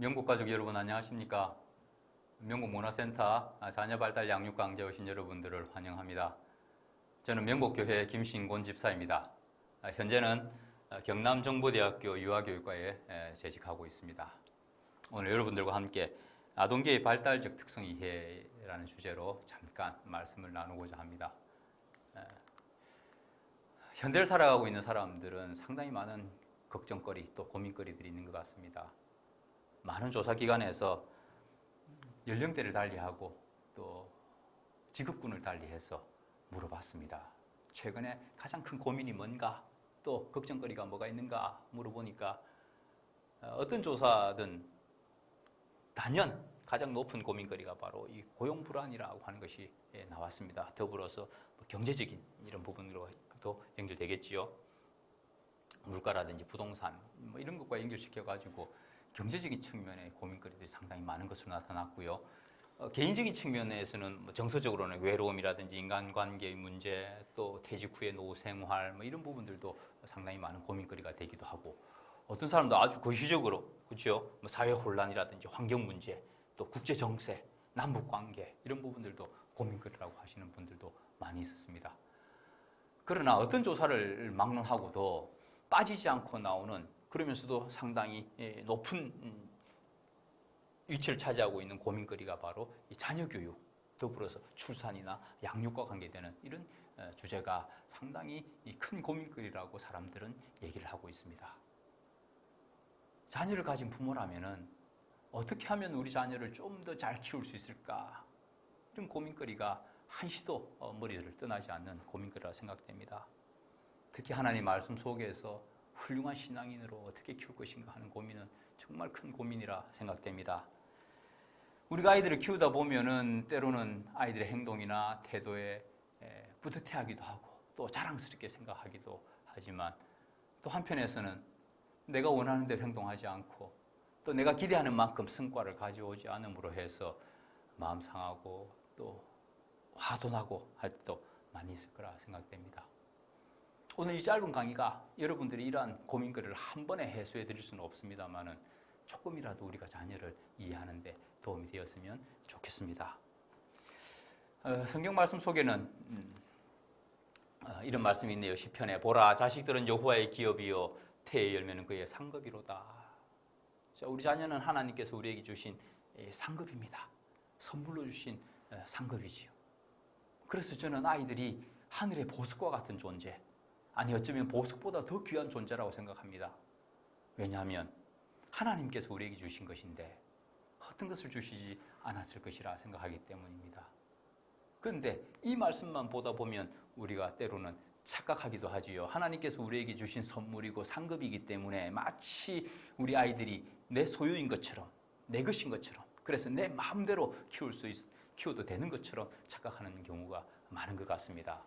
명국가족 여러분 안녕하십니까? 명국문화센터 자녀발달 양육강좌 오신 여러분들을 환영합니다. 저는 명국교회 김신곤 집사입니다. 현재는 경남정보대학교 유아교육과에 재직하고 있습니다. 오늘 여러분들과 함께 아동계의 발달적 특성 이해라는 주제로 잠깐 말씀을 나누고자 합니다. 현대를 살아가고 있는 사람들은 상당히 많은 걱정거리 또 고민거리들이 있는 것 같습니다. 많은 조사기관에서 연령대를 달리하고 또 직업군을 달리해서 물어봤습니다. 최근에 가장 큰 고민이 뭔가, 또 걱정거리가 뭐가 있는가 물어보니까 어떤 조사든 단연 가장 높은 고민거리가 바로 이 고용불안이라고 하는 것이 나왔습니다. 더불어서 경제적인 이런 부분으로도 연결되겠지요. 물가라든지 부동산 이런 것과 연결시켜가지고 경제적인 측면의 고민거리들이 상당히 많은 것으로 나타났고요. 개인적인 측면에서는 정서적으로는 외로움이라든지 인간관계의 문제, 또 퇴직 후의 노후 생활 이런 부분들도 상당히 많은 고민거리가 되기도 하고, 어떤 사람도 아주 거시적으로 그렇죠. 사회 혼란이라든지 환경 문제, 또 국제 정세, 남북 관계 이런 부분들도 고민거리라고 하시는 분들도 많이 있었습니다. 그러나 어떤 조사를 막론하고도 빠지지 않고 나오는, 그러면서도 상당히 높은 위치를 차지하고 있는 고민거리가 바로 이 자녀교육, 더불어서 출산이나 양육과 관계되는 이런 주제가 상당히 큰 고민거리라고 사람들은 얘기를 하고 있습니다. 자녀를 가진 부모라면은 어떻게 하면 우리 자녀를 좀 더 잘 키울 수 있을까? 이런 고민거리가 한시도 머리를 떠나지 않는 고민거리라 생각됩니다. 특히 하나님 말씀 속에서 훌륭한 신앙인으로 어떻게 키울 것인가 하는 고민은 정말 큰 고민이라 생각됩니다. 우리가 아이들을 키우다 보면은 때로는 아이들의 행동이나 태도에 뿌듯해하기도 하고 또 자랑스럽게 생각하기도 하지만, 또 한편에서는 내가 원하는 대로 행동하지 않고 또 내가 기대하는 만큼 성과를 가져오지 않음으로 해서 마음 상하고 또 화도 나고 할 때도 많이 있을 거라 생각됩니다. 오늘 이 짧은 강의가 여러분들이 이러한 고민거리를 한 번에 해소해 드릴 수는 없습니다만은 조금이라도 우리가 자녀를 이해하는 데 도움이 되었으면 좋겠습니다. 성경 말씀 속에는 이런 말씀이 있네요. 시편에 보라, 자식들은 여호와의 기업이요 태의 열매는 그의 상급이로다. 자, 우리 자녀는 하나님께서 우리에게 주신 상급입니다. 선물로 주신 상급이지요. 그래서 저는 아이들이 하늘의 보석과 같은 존재, 아니 어쩌면 보석보다 더 귀한 존재라고 생각합니다. 왜냐하면 하나님께서 우리에게 주신 것인데 어떤 것을 주시지 않았을 것이라 생각하기 때문입니다. 그런데 이 말씀만 보다 보면 우리가 때로는 착각하기도 하지요. 하나님께서 우리에게 주신 선물이고 상급이기 때문에 마치 우리 아이들이 내 소유인 것처럼, 내 것인 것처럼, 그래서 내 마음대로 키워도 되는 것처럼 착각하는 경우가 많은 것 같습니다.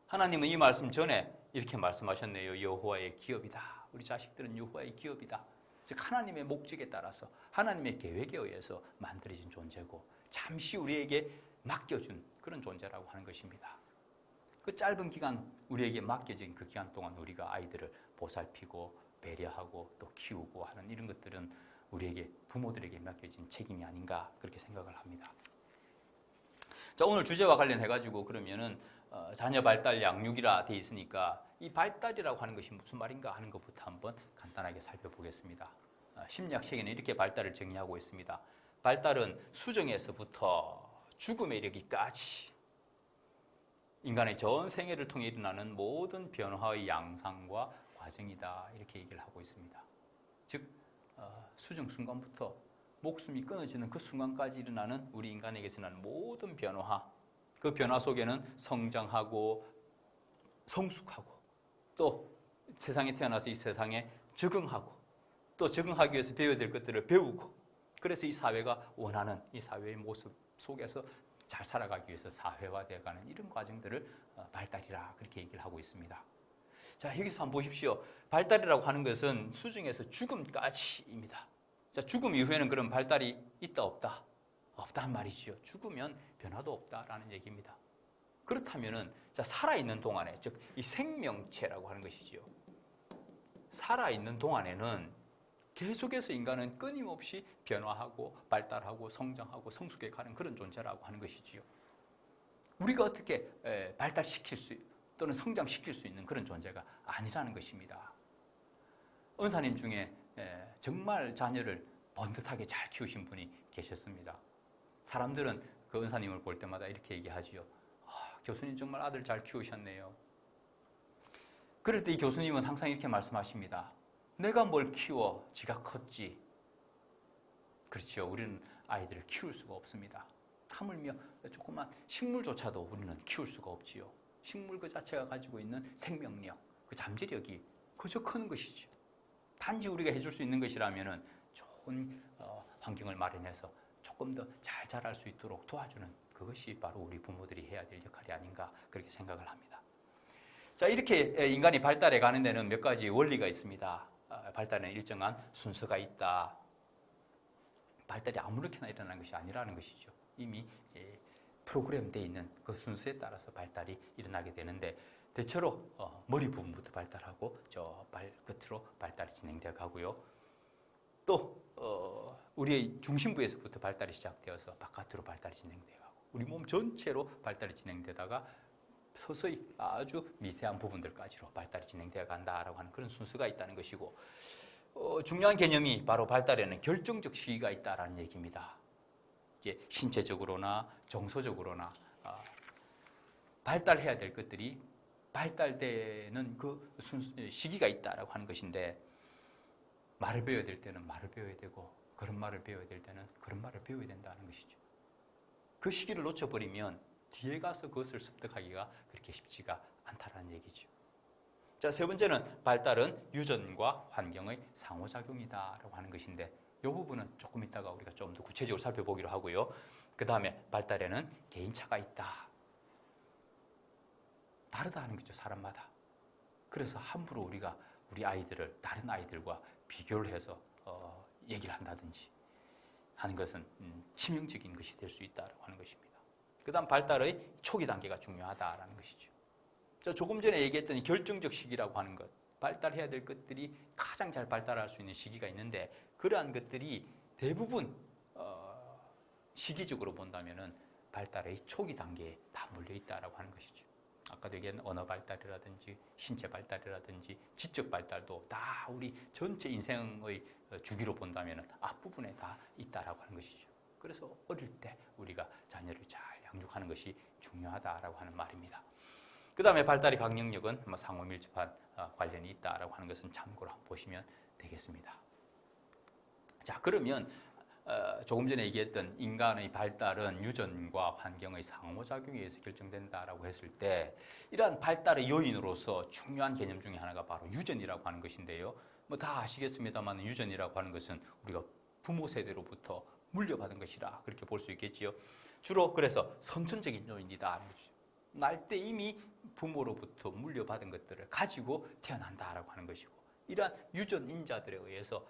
하나님은 이 말씀 전에 이렇게 말씀하셨네요. 여호와의 기업이다. 우리 자식들은 여호와의 기업이다. 즉 하나님의 목적에 따라서 하나님의 계획에 의해서 만들어진 존재고 잠시 우리에게 맡겨준 그런 존재라고 하는 것입니다. 그 짧은 기간 우리에게 맡겨진 그 기간 동안 우리가 아이들을 보살피고 배려하고 또 키우고 하는 이런 것들은 우리에게 부모들에게 맡겨진 책임이 아닌가 그렇게 생각을 합니다. 자, 오늘 주제와 관련해가지고 그러면은 자녀 발달 양육이라 돼 있으니까 이 발달이라고 하는 것이 무슨 말인가 하는 것부터 한번 간단하게 살펴보겠습니다. 심리학책에는 이렇게 발달을 정의하고 있습니다. 발달은 수정에서부터 죽음에 이르기까지 인간의 전 생애를 통해 일어나는 모든 변화의 양상과 과정이다 이렇게 얘기를 하고 있습니다. 즉 수정 순간부터 목숨이 끊어지는 그 순간까지 일어나는 우리 인간에게서 일어나는 모든 변화, 그 변화 속에는 성장하고 성숙하고 또 세상에 태어나서 이 세상에 적응하고 또 적응하기 위해서 배워야 될 것들을 배우고, 그래서 이 사회가 원하는 이 사회의 모습 속에서 잘 살아가기 위해서 사회화되어가는 이런 과정들을 발달이라 그렇게 얘기를 하고 있습니다. 자, 여기서 한번 보십시오. 발달이라고 하는 것은 수중에서 죽음까지입니다. 자, 죽음 이후에는 그럼 발달이 있다 없다? 없다는 말이죠. 죽으면 변화도 없다라는 얘기입니다. 그렇다면은 자, 살아있는 동안에, 즉 이 생명체라고 하는 것이죠. 살아있는 동안에는 계속해서 인간은 끊임없이 변화하고 발달하고 성장하고 성숙해 가는 그런 존재라고 하는 것이지요. 우리가 어떻게 발달시킬 수 또는 성장시킬 수 있는 그런 존재가 아니라는 것입니다. 은사님 중에 정말 자녀를 번듯하게 잘 키우신 분이 계셨습니다. 사람들은 그 은사님을 볼 때마다 이렇게 얘기하지요. 교수님 정말 아들 잘 키우셨네요. 그럴 때 이 교수님은 항상 이렇게 말씀하십니다. 내가 뭘 키워 지가 컸지. 그렇죠. 우리는 아이들을 키울 수가 없습니다. 하물며 조그만 식물조차도 우리는 키울 수가 없지요. 식물 그 자체가 가지고 있는 생명력, 그 잠재력이 그저 크는 것이죠. 단지 우리가 해줄 수 있는 것이라면은 좋은 환경을 마련해서 조금 더 잘 자랄 수 있도록 도와주는 그것이 바로 우리 부모들이 해야 될 역할이 아닌가 그렇게 생각을 합니다. 자, 이렇게 인간이 발달해 가는 데는 몇 가지 원리가 있습니다. 발달에는 일정한 순서가 있다. 발달이 아무렇게나 일어나는 것이 아니라는 것이죠. 이미 프로그램되어 있는 그 순서에 따라서 발달이 일어나게 되는데 대체로 머리 부분부터 발달하고 저 발끝으로 발달이 진행되어 가고요. 또 우리의 중심부에서부터 발달이 시작되어서 바깥으로 발달이 진행되어 가고 우리 몸 전체로 발달이 진행되다가 서서히 아주 미세한 부분들까지로 발달이 진행되어 간다라고 하는 그런 순서가 있다는 것이고 중요한 개념이 바로 발달에는 결정적 시기가 있다라는 얘기입니다. 이게 신체적으로나 정서적으로나 발달해야 될 것들이 발달되는 그 시기가 있다라고 하는 것인데 말을 배워야 될 때는 말을 배워야 되고 그런 말을 배워야 될 때는 그런 말을 배워야 된다는 것이죠. 그 시기를 놓쳐버리면 뒤에 가서 그것을 습득하기가 그렇게 쉽지가 않다는 얘기죠. 자, 세 번째는 발달은 유전과 환경의 상호작용이다라고 하는 것인데 이 부분은 조금 이따가 우리가 좀 더 구체적으로 살펴보기로 하고요. 그 다음에 발달에는 개인차가 있다. 다르다 하는 거죠, 사람마다. 그래서 함부로 우리가 우리 아이들을 다른 아이들과 비교를 해서 얘기를 한다든지 하는 것은 치명적인 것이 될 수 있다고 하는 것입니다. 그 다음 발달의 초기 단계가 중요하다라는 것이죠. 조금 전에 얘기했던 결정적 시기라고 하는 것, 발달해야 될 것들이 가장 잘 발달할 수 있는 시기가 있는데 그러한 것들이 대부분 시기적으로 본다면은 발달의 초기 단계에 다 몰려 있다라고 하는 것이죠. 아까도 얘기한 언어 발달이라든지 신체 발달이라든지 지적 발달도 다 우리 전체 인생의 주기로 본다면 앞부분에 다 있다라고 하는 것이죠. 그래서 어릴 때 우리가 자녀를 잘 양육하는 것이 중요하다라고 하는 말입니다. 그 다음에 발달의 강령력은 상호 밀접한 관련이 있다라고 하는 것은 참고로 한번 보시면 되겠습니다. 자, 그러면 조금 전에 얘기했던 인간의 발달은 유전과 환경의 상호작용에 의해서 결정된다라고 했을 때 이러한 발달의 요인으로서 중요한 개념 중에 하나가 바로 유전이라고 하는 것인데요. 다 아시겠습니다만 유전이라고 하는 것은 우리가 부모 세대로부터 물려받은 것이라 그렇게 볼 수 있겠지요. 주로 그래서 선천적인 요인이다. 날 때 이미 부모로부터 물려받은 것들을 가지고 태어난다라고 하는 것이고 이러한 유전인자들에 의해서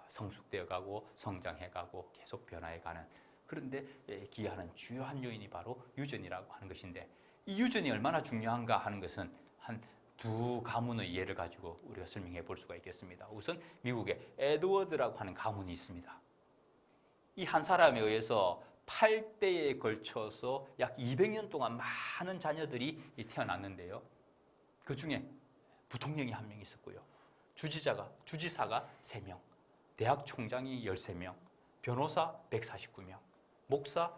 성숙되어 가고 성장해 가고 계속 변화해 가는 그런데 기여하는 주요한 요인이 바로 유전이라고 하는 것인데 이 유전이 얼마나 중요한가 하는 것은 한 두 가문의 예를 가지고 우리가 설명해 볼 수가 있겠습니다. 우선 미국의 에드워드라고 하는 가문이 있습니다. 이 한 사람에 의해서 8대에 걸쳐서 약 200년 동안 많은 자녀들이 태어났는데요. 그 중에 부통령이 한 명 있었고요. 주지사가 3명, 대학 총장이 13명, 변호사 149명, 목사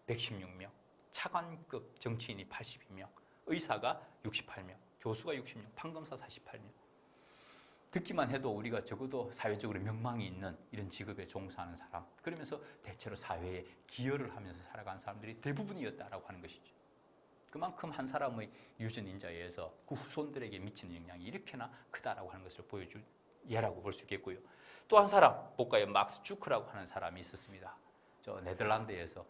116명, 차관급 정치인이 82명, 의사가 68명, 교수가 60명, 판검사 48명. 듣기만 해도 우리가 적어도 사회적으로 명망이 있는 이런 직업에 종사하는 사람, 그러면서 대체로 사회에 기여를 하면서 살아간 사람들이 대부분이었다라고 하는 것이죠. 그만큼 한 사람의 유전인자에 의해서 그 후손들에게 미치는 영향이 이렇게나 크다라고 하는 것을 보여줄 예라고 볼 수 있겠고요. 또 한 사람, 볼까요? 막스 주크라고 하는 사람이 있었습니다. 저 네덜란드에서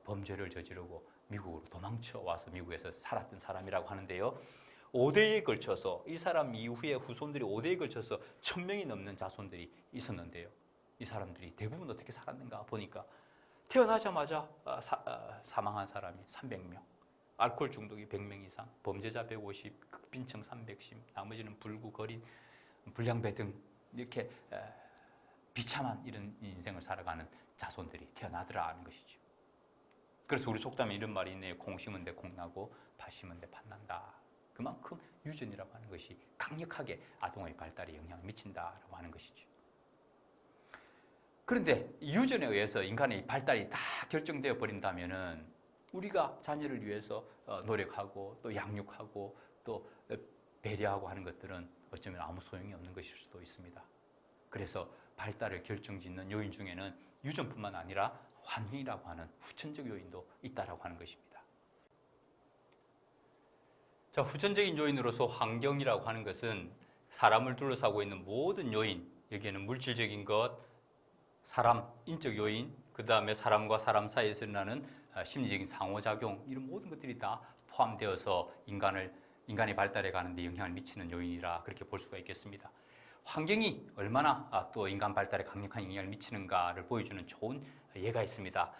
범죄를 저지르고 미국으로 도망쳐 와서 미국에서 살았던 사람이라고 하는데요. 5대에 걸쳐서 이 사람 이후에 후손들이 5대에 걸쳐서 1000명이 넘는 자손들이 있었는데요. 이 사람들이 대부분 어떻게 살았는가 보니까 태어나자마자 사망한 사람이 300명, 알코올 중독이 100명 이상, 범죄자 150, 극빈층 310, 나머지는 불구, 거린, 불량배 등 이렇게 비참한 이런 인생을 살아가는 자손들이 태어나더라는 것이죠. 그래서 우리 속담에 이런 말이 있네요. 콩 심은 데 콩 나고 팥 심은 데 팥 난다. 그만큼 유전이라고 하는 것이 강력하게 아동의 발달에 영향을 미친다라고 하는 것이죠. 그런데 유전에 의해서 인간의 발달이 다 결정되어 버린다면은 우리가 자녀를 위해서 노력하고 또 양육하고 또 배려하고 하는 것들은 어쩌면 아무 소용이 없는 것일 수도 있습니다. 그래서 발달을 결정짓는 요인 중에는 유전뿐만 아니라 환경이라고 하는 후천적 요인도 있다라고 하는 것입니다. 자, 후천적인 요인으로서 환경이라고 하는 것은 사람을 둘러싸고 있는 모든 요인, 여기에는 물질적인 것, 사람, 인적 요인, 그 다음에 사람과 사람 사이에서 일어나는 심리적인 상호작용, 이런 모든 것들이 다 포함되어서 인간의 발달에 가는데 영향을 미치는 요인이라 그렇게 볼 수가 있겠습니다. 환경이 얼마나 또 인간 발달에 강력한 영향을 미치는가를 보여주는 좋은 예가 있습니다.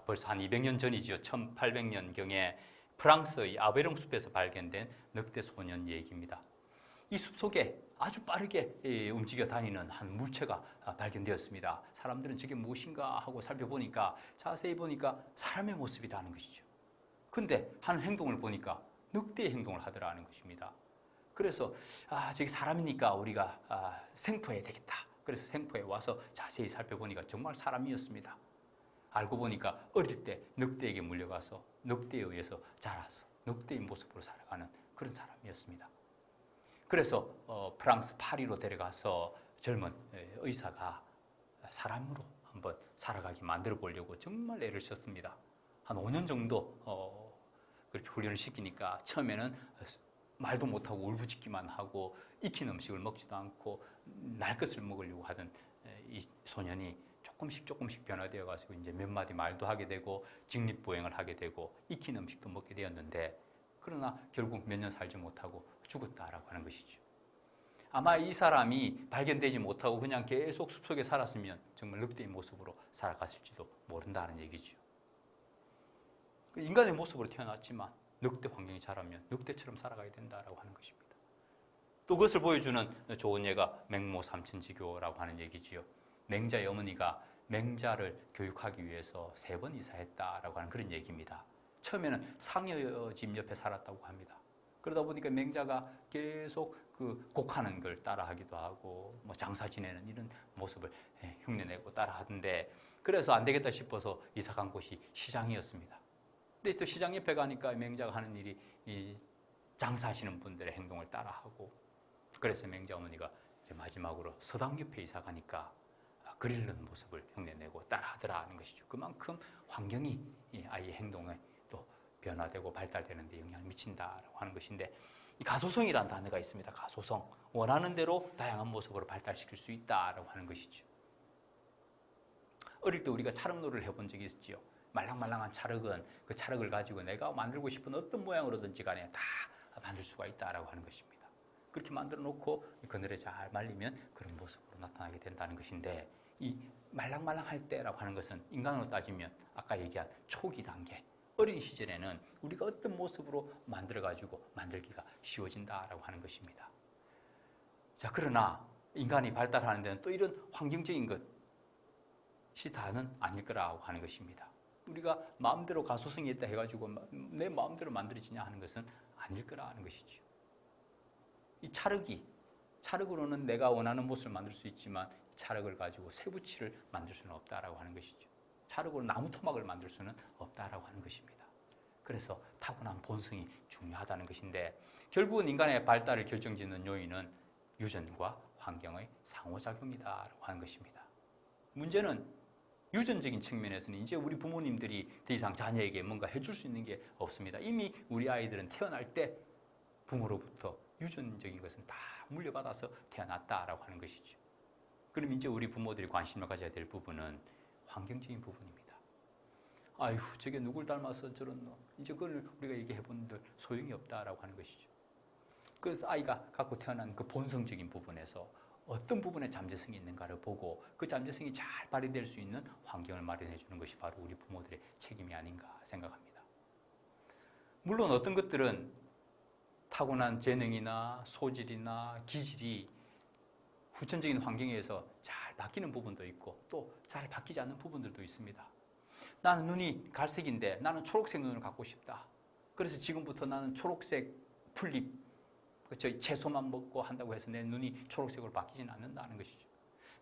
벌써 한 200년 전이죠. 1800년경에 프랑스의 아베롱 숲에서 발견된 늑대 소년 얘기입니다. 이 숲속에 아주 빠르게 움직여 다니는 한 물체가 발견되었습니다. 사람들은 저게 무엇인가 하고 살펴보니까 자세히 보니까 사람의 모습이라는 것이죠. 근데 하는 행동을 보니까 늑대의 행동을 하더라는 것입니다. 그래서 저기 사람이니까 우리가 생포해야 되겠다. 그래서 생포에 와서 자세히 살펴보니까 정말 사람이었습니다. 알고 보니까 어릴 때 늑대에게 물려가서 늑대에 의해서 자라서 늑대의 모습으로 살아가는 그런 사람이었습니다. 그래서 프랑스 파리로 데려가서 젊은 의사가 사람으로 한번 살아가게 만들어 보려고 정말 애를 썼습니다. 한 5년 정도 그렇게 훈련을 시키니까 처음에는 말도 못하고 울부짖기만 하고 익힌 음식을 먹지도 않고 날 것을 먹으려고 하던 이 소년이 조금씩 변화되어 가지고 이제 몇 마디 말도 하게 되고 직립보행을 하게 되고 익힌 음식도 먹게 되었는데, 그러나 결국 몇 년 살지 못하고 죽었다라고 하는 것이죠. 아마 이 사람이 발견되지 못하고 그냥 계속 숲속에 살았으면 정말 늑대의 모습으로 살아갔을지도 모른다는 얘기죠. 인간의 모습으로 태어났지만 늑대 환경이 자라면 늑대처럼 살아가야 된다라고 하는 것입니다. 또 그것을 보여주는 좋은 예가 맹모 삼천지교라고 하는 얘기지요. 맹자의 어머니가 맹자를 교육하기 위해서 3번 이사했다라고 하는 그런 얘기입니다. 처음에는 상여 집 옆에 살았다고 합니다. 그러다 보니까 맹자가 계속 그 곡하는 걸 따라하기도 하고 뭐 장사 지내는 이런 모습을 흉내내고 따라하던데, 그래서 안 되겠다 싶어서 이사 간 곳이 시장이었습니다. 근데 또 시장 옆에 가니까 맹자가 하는 일이 이 장사하시는 분들의 행동을 따라하고, 그래서 맹자 어머니가 이제 마지막으로 서당 옆에 이사 가니까 글 읽는 모습을 흉내내고 따라하더라는 것이죠. 그만큼 환경이 이 아이의 행동에 또 변화되고 발달되는 데 영향을 미친다라고 하는 것인데, 이 가소성이라는 단어가 있습니다. 가소성. 원하는 대로 다양한 모습으로 발달시킬 수 있다라고 하는 것이죠. 어릴 때 우리가 찰흙놀이를 해본 적이 있었지요. 말랑말랑한 찰흙은 그 찰흙을 가지고 내가 만들고 싶은 어떤 모양으로든지 간에 다 만들 수가 있다라고 하는 것입니다. 그렇게 만들어 놓고 그늘에 잘 말리면 그런 모습으로 나타나게 된다는 것인데, 이 말랑말랑할 때라고 하는 것은 인간으로 따지면 아까 얘기한 초기 단계, 어린 시절에는 우리가 어떤 모습으로 만들어가지고 만들기가 쉬워진다라고 하는 것입니다. 자, 그러나 인간이 발달하는 데는 또 이런 환경적인 것이 다는 아닐 거라고 하는 것입니다. 우리가 마음대로 가소성이 있다 해가지고 내 마음대로 만들어지냐 하는 것은 아닐 거라는 것이죠. 이 찰흙으로는 내가 원하는 모습을 만들 수 있지만 찰흙을 가지고 쇠붙이를 만들 수는 없다라고 하는 것이죠. 찰흙으로 나무 토막을 만들 수는 없다라고 하는 것입니다. 그래서 타고난 본성이 중요하다는 것인데, 결국은 인간의 발달을 결정짓는 요인은 유전과 환경의 상호작용이다라고 하는 것입니다. 문제는 유전적인 측면에서는 이제 우리 부모님들이 더 이상 자녀에게 뭔가 해줄 수 있는 게 없습니다. 이미 우리 아이들은 태어날 때 부모로부터 유전적인 것은 다 물려받아서 태어났다라고 하는 것이죠. 그럼 이제 우리 부모들이 관심을 가져야 될 부분은 환경적인 부분입니다. 아유, 저게 누굴 닮아서 저런 너. 이제 그걸 우리가 얘기해본들 소용이 없다라고 하는 것이죠. 그래서 아이가 갖고 태어난 그 본성적인 부분에서 어떤 부분에 잠재성이 있는가를 보고 그 잠재성이 잘 발휘될 수 있는 환경을 마련해 주는 것이 바로 우리 부모들의 책임이 아닌가 생각합니다. 물론 어떤 것들은 타고난 재능이나 소질이나 기질이 후천적인 환경에 의해서 잘 잘 바뀌는 부분도 있고 또 잘 바뀌지 않는 부분들도 있습니다. 나는 눈이 갈색인데 나는 초록색 눈을 갖고 싶다. 그래서 지금부터 나는 초록색 풀잎, 저희 채소만 먹고 한다고 해서 내 눈이 초록색으로 바뀌지는 않는다는 것이죠.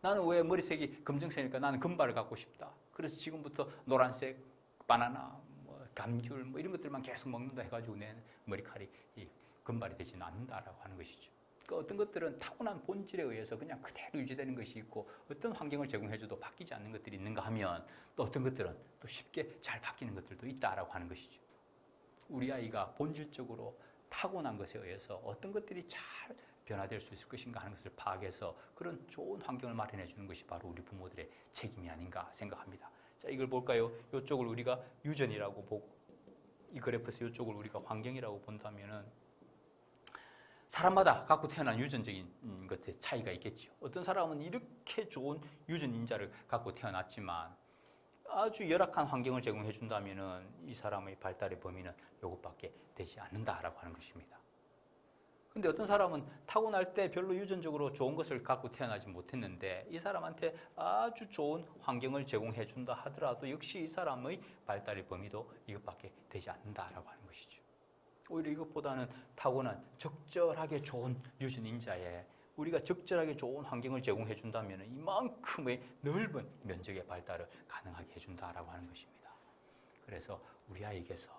나는 왜 머리색이 검정색이니까 나는 금발을 갖고 싶다. 그래서 지금부터 노란색, 바나나, 감귤 이런 것들만 계속 먹는다 해가지고 내 머리칼이 금발이 되지는 않는다라고 하는 것이죠. 그러니까 어떤 것들은 타고난 본질에 의해서 그냥 그대로 유지되는 것이 있고 어떤 환경을 제공해줘도 바뀌지 않는 것들이 있는가 하면 또 어떤 것들은 또 쉽게 잘 바뀌는 것들도 있다라고 하는 것이죠. 우리 아이가 본질적으로 타고난 것에 의해서 어떤 것들이 잘 변화될 수 있을 것인가 하는 것을 파악해서 그런 좋은 환경을 마련해 주는 것이 바로 우리 부모들의 책임이 아닌가 생각합니다. 자, 이걸 볼까요? 이쪽을 우리가 유전이라고 보고 이 그래프에서 이쪽을 우리가 환경이라고 본다면은 사람마다 갖고 태어난 유전적인 것에 차이가 있겠죠. 어떤 사람은 이렇게 좋은 유전인자를 갖고 태어났지만 아주 열악한 환경을 제공해 준다면은 이 사람의 발달의 범위는 이것밖에 되지 않는다라고 하는 것입니다. 근데 어떤 사람은 타고날 때 별로 유전적으로 좋은 것을 갖고 태어나지 못했는데 이 사람한테 아주 좋은 환경을 제공해 준다 하더라도 역시 이 사람의 발달의 범위도 이것밖에 되지 않는다라고 하는 것이죠. 오히려 이것보다는 타고난 적절하게 좋은 유전인자에 우리가 적절하게 좋은 환경을 제공해 준다면 이만큼의 넓은 면적의 발달을 가능하게 해준다라고 하는 것입니다. 그래서 우리 아이에게서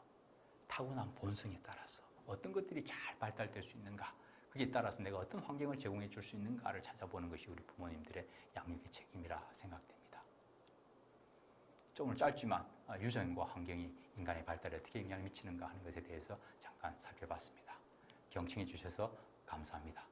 타고난 본성에 따라서 어떤 것들이 잘 발달될 수 있는가, 그에 따라서 내가 어떤 환경을 제공해 줄 수 있는가를 찾아보는 것이 우리 부모님들의 양육의 책임이라 생각됩니다. 좀 짧지만 유전과 환경이 인간의 발달에 어떻게 영향을 미치는가 하는 것에 대해서 잠깐 살펴봤습니다. 경청해 주셔서 감사합니다.